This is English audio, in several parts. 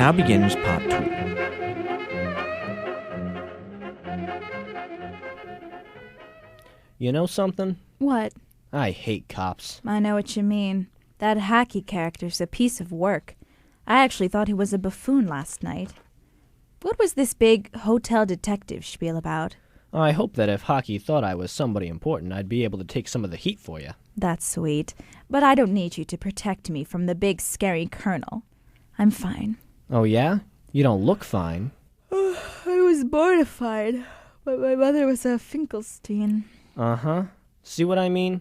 now begins part 2. You know something? What? I hate cops. I know what you mean. That hacky character's a piece of work. I actually thought he was a buffoon last night. What was this big hotel detective spiel about? I hope that if Hockey thought I was somebody important, I'd be able to take some of the heat for you. That's sweet, but I don't need you to protect me from the big scary colonel. I'm fine. Oh yeah? You don't look fine. I was mortified, but my mother was a Finkelstein. Uh-huh. See what I mean?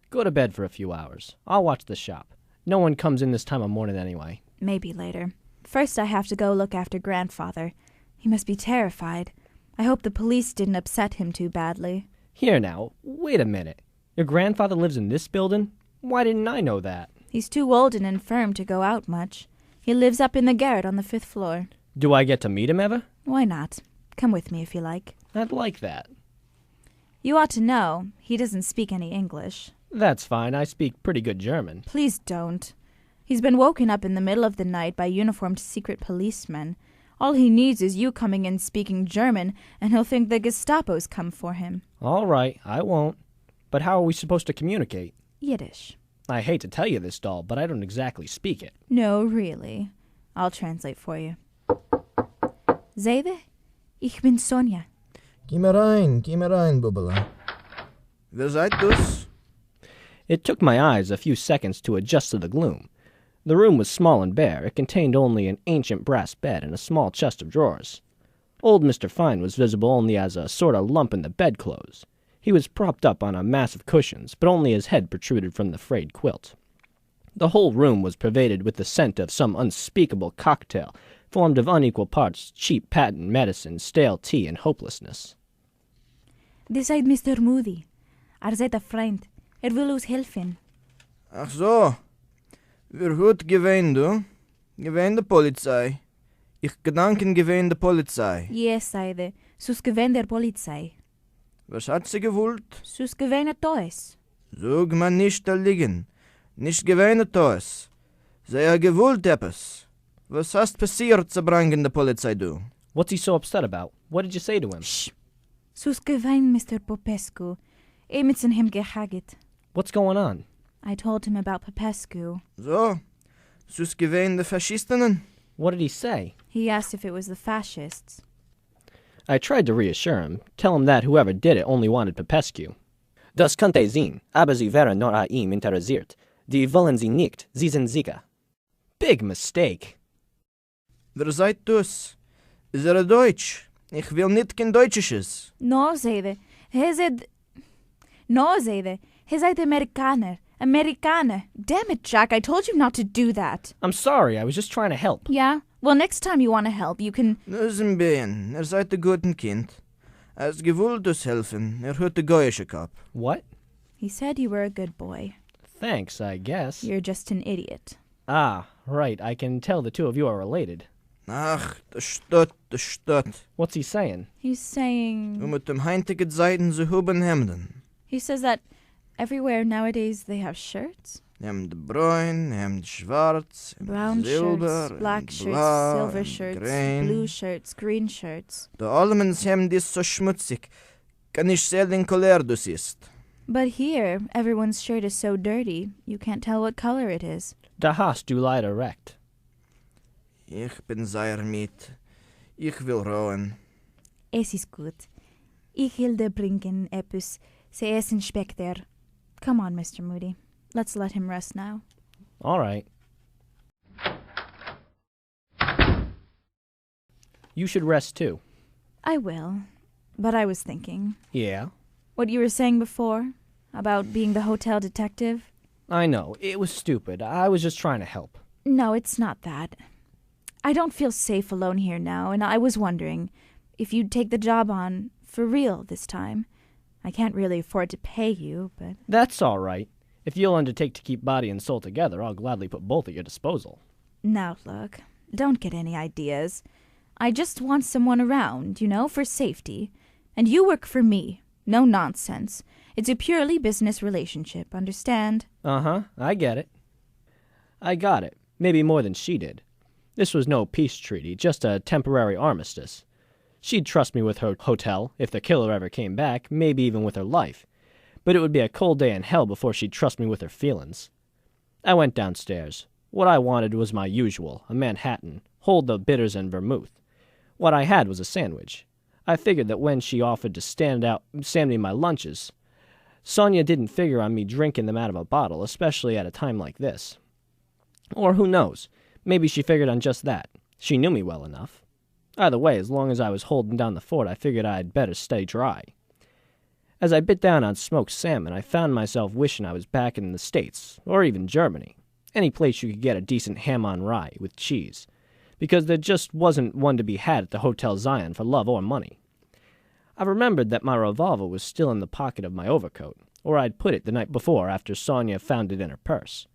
Go to bed for a few hours. I'll watch the shop. No one comes in this time of morning anyway. Maybe later. First I have to go look after grandfather. He must be terrified. I hope the police didn't upset him too badly. Here now, wait a minute. Your grandfather lives in this building? Why didn't I know that? He's too old and infirm to go out much. He lives up in the garret on the 5th floor. Do I get to meet him ever? Why not? Come with me if you like. I'd like that. You ought to know, he doesn't speak any English. That's fine. I speak pretty good German. Please don't. He's been woken up in the middle of the night by uniformed secret policemen. All he needs is you coming in speaking German, and he'll think the Gestapo's come for him. All right, I won't. But how are we supposed to communicate? Yiddish. I hate to tell you this, doll, but I don't exactly speak it. No, really. I'll translate for you. Zeide, ich bin Sonia. Geh mir rein, Bubbele. Wer seid dus? It took my eyes a few seconds to adjust to the gloom. The room was small and bare. It contained only an ancient brass bed and a small chest of drawers. Old Mr. Fine was visible only as a sort of lump in the bedclothes. He was propped up on a mass of cushions, but only his head protruded from the frayed quilt. The whole room was pervaded with the scent of some unspeakable cocktail, formed of unequal parts cheap patent medicine, stale tea, and hopelessness. This is Mr. Moody. Seid a Freund. Will uns helfen. Ach so. Wir gut gewähnt, du? Gewähnt der Polizei. Ich gedanken gewähnt der Polizei. Yes, Seide. Sus gewähnt der Polizei. Was hat sie gewollt? Sus gewähnt Toes. Sog man nicht da liegen. Nicht gewähnt Toes. Sie ha gewollt etwas. Was hast passiert, zerbrangen der Polizei, du? What's he so upset about? What did you say to him? Shh. Sus gewähnt Mr. Popescu. Mit him gehaget. What's going on? I told him about Popescu. So. Sus gewähnt der Faschistinnen? What did he say? He asked if it was the fascists. I tried to reassure him, tell him that whoever did it only wanted Popescu. Das könnte sein, aber sie wären nur an ihm interessiert. Die wollen sie nicht, sie sind sicher. Big mistake. Wer seid dus? Is Deutsch? Ich will nicht kein Deutsches. No, Zeide. No, Zeide. He seid Amerikaner. Amerikaner. Damn it, Jack. I told you not to do that. I'm sorry, I was just trying to help. Yeah? Well, next time you want to help, you can... Nusen Bein, seid ein guten Kind. Gewollt dus helfen, hört de goyische Kop. What? He said you were a good boy. Thanks, I guess. You're just an idiot. Ah, right. I can tell the two of you are related. Ach, de Stott. What's he saying? He's saying... Mit dem heintigen Seiden zu huben Hemden. He says that everywhere nowadays they have shirts. Hemd bruin, hemd schwarz, Brown silber, shirts, black shirts, blau, silver shirts, green. blue shirts, green shirts. Der Allmens Hemd ist so schmutzig, kann ich sehen, den Color dus ist. But here, everyone's shirt is so dirty, you can't tell what color it is. Da hast du leider recht. Ich bin sehr mit. Ich will rohen. Es ist gut. Ich will dir bringen etwas zu essen später. Come on, Mr. Moody. Let's let him rest now. All right. You should rest too. I will. But I was thinking. Yeah? What you were saying before? About being the hotel detective? I know. It was stupid. I was just trying to help. No, it's not that. I don't feel safe alone here now, and I was wondering if you'd take the job on for real this time. I can't really afford to pay you, but... That's all right. If you'll undertake to keep body and soul together, I'll gladly put both at your disposal. Now, look, don't get any ideas. I just want someone around, for safety. And you work for me. No nonsense. It's a purely business relationship, understand? Uh-huh, I get it. I got it. Maybe more than she did. This was no peace treaty, just a temporary armistice. She'd trust me with her hotel, if the killer ever came back, maybe even with her life. But it would be a cold day in hell before she'd trust me with her feelings. I went downstairs. What I wanted was my usual, a Manhattan, hold the bitters and vermouth. What I had was a sandwich. I figured that when she offered to stand me my lunches, Sonia didn't figure on me drinking them out of a bottle, especially at a time like this. Or who knows, maybe she figured on just that. She knew me well enough. Either way, as long as I was holding down the fort, I figured I'd better stay dry. As I bit down on smoked salmon, I found myself wishing I was back in the States, or even Germany, any place you could get a decent ham on rye with cheese, because there just wasn't one to be had at the Hotel Zion for love or money. I remembered that my revolver was still in the pocket of my overcoat, or I'd put it the night before after Sonia found it in her purse.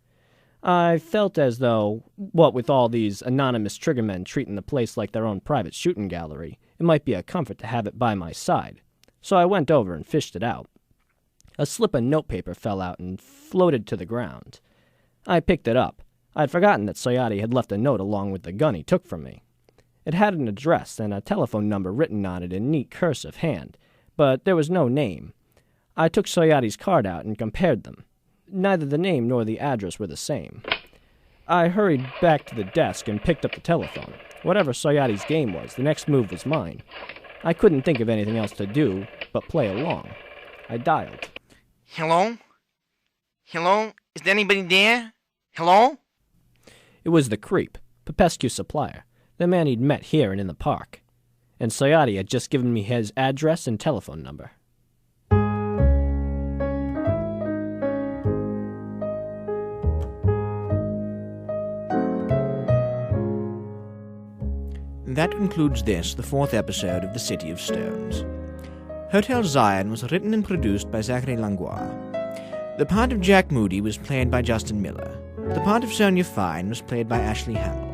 I felt as though, what with all these anonymous triggermen treating the place like their own private shooting gallery, it might be a comfort to have it by my side. So I went over and fished it out. A slip of notepaper fell out and floated to the ground. I picked it up. I'd forgotten that Soyati had left a note along with the gun he took from me. It had an address and a telephone number written on it in neat cursive hand, but there was no name. I took Soyati's card out and compared them. Neither the name nor the address were the same. I hurried back to the desk and picked up the telephone. Whatever Soyati's game was, the next move was mine. I couldn't think of anything else to do but play along. I dialed. Hello? Hello? Is there anybody there? Hello? It was the creep, Popescu's supplier, the man he'd met here and in the park. And Soyati had just given me his address and telephone number. That concludes the fourth episode of The City of Stones. Hotel Zion was written and produced by Zachary Langlois. The part of Jack Moody was played by Justin Miller. The part of Sonia Fine was played by Ashley Hamill.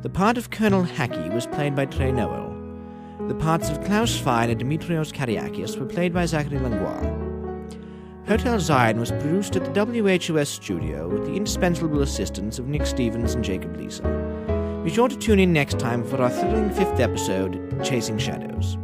The part of Colonel Hackey was played by Trey Noel. The parts of Klaus Fine and Dimitrios Kariakis were played by Zachary Langlois. Hotel Zion was produced at the WHOS studio with the indispensable assistance of Nick Stevens and Jacob Lisa. Be sure to tune in next time for our thrilling fifth episode, Chasing Shadows.